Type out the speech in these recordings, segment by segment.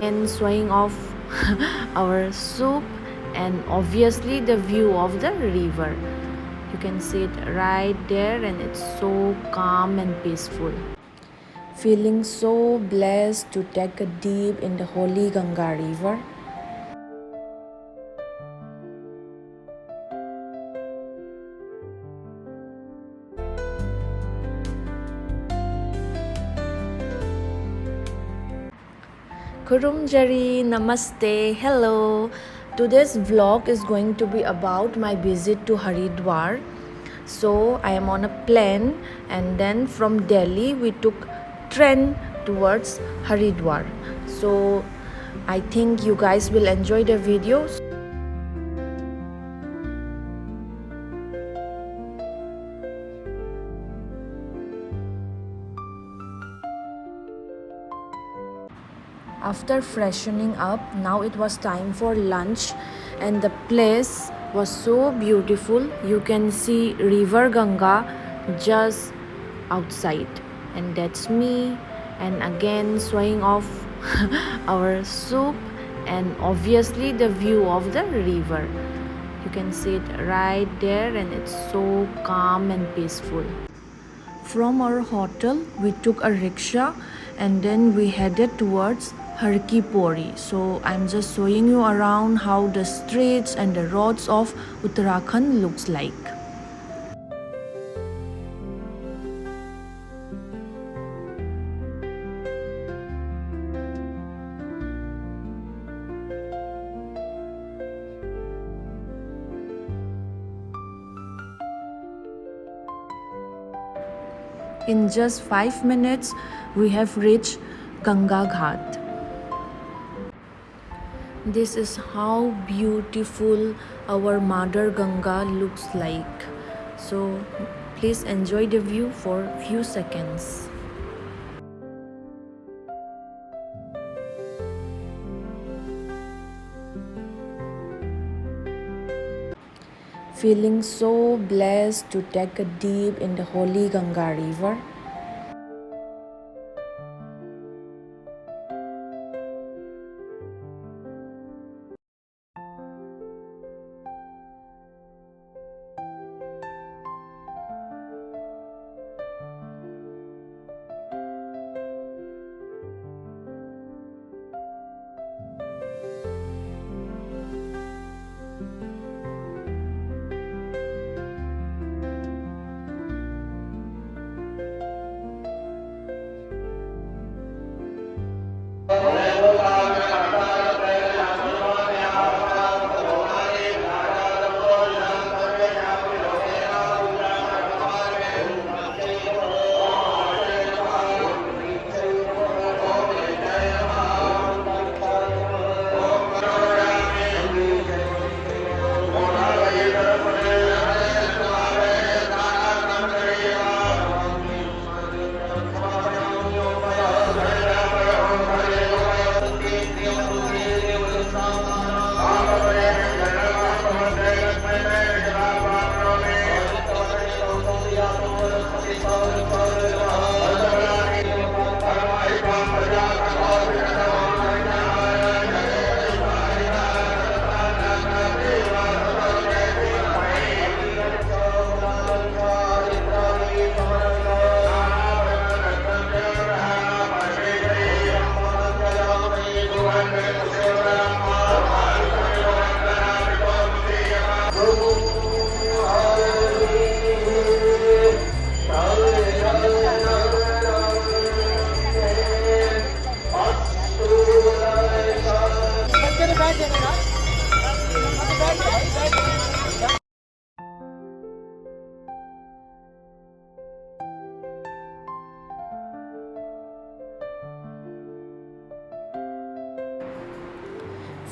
and showing off our soup and obviously the view of the river. You can see it right there and it's so calm and peaceful. Feeling so blessed to take a dip in the holy Ganga river. Kurumjari, namaste, hello. Today's vlog is going to be about my visit to Haridwar. So I am on a plane and then from Delhi we took train towards Haridwar. So I think you guys will enjoy the video. After freshening up, now it was time for lunch and the place was so beautiful. You can see river Ganga just outside and that's me, and again showing off our soup and obviously the view of the river. You can see it right there and it's so calm and peaceful. From our hotel, we took a rickshaw and then we headed towards HarkiPauri. So I'm just showing you around how the streets and the roads of Uttarakhand looks like. In just 5 minutes, we have reached Ganga Ghat. This is how beautiful our Mother Ganga looks like. So please enjoy the view for few seconds. Feeling so blessed to take a dip in the holy Ganga river.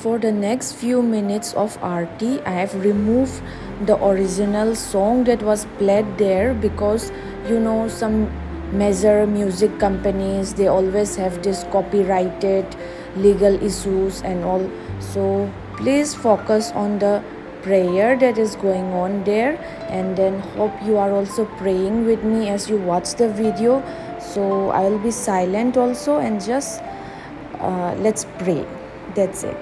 For the next few minutes of Aarti, I have removed the original song that was played there because some major music companies, they always have this copyrighted legal issues and all. So please focus on the prayer that is going on there, and then hope you are also praying with me as you watch the video. So I will be silent also and just let's pray. That's it.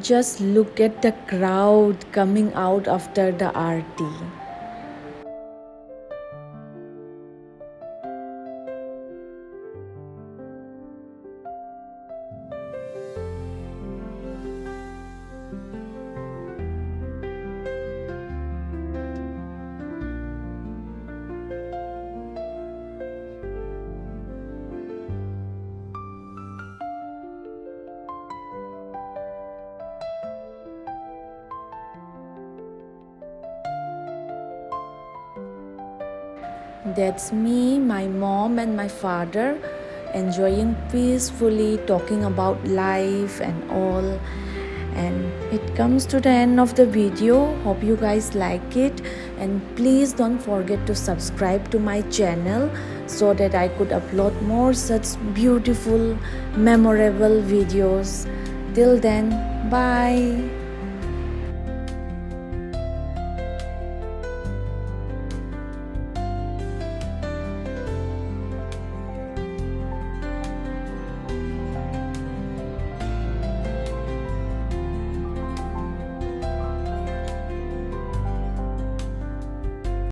Just look at the crowd coming out after the aarti. That's me, my mom, and my father enjoying peacefully, talking about life and all. And it comes to the end of the video. Hope you guys like it, and please don't forget to subscribe to my channel so that I could upload more such beautiful, memorable videos. Till then, bye.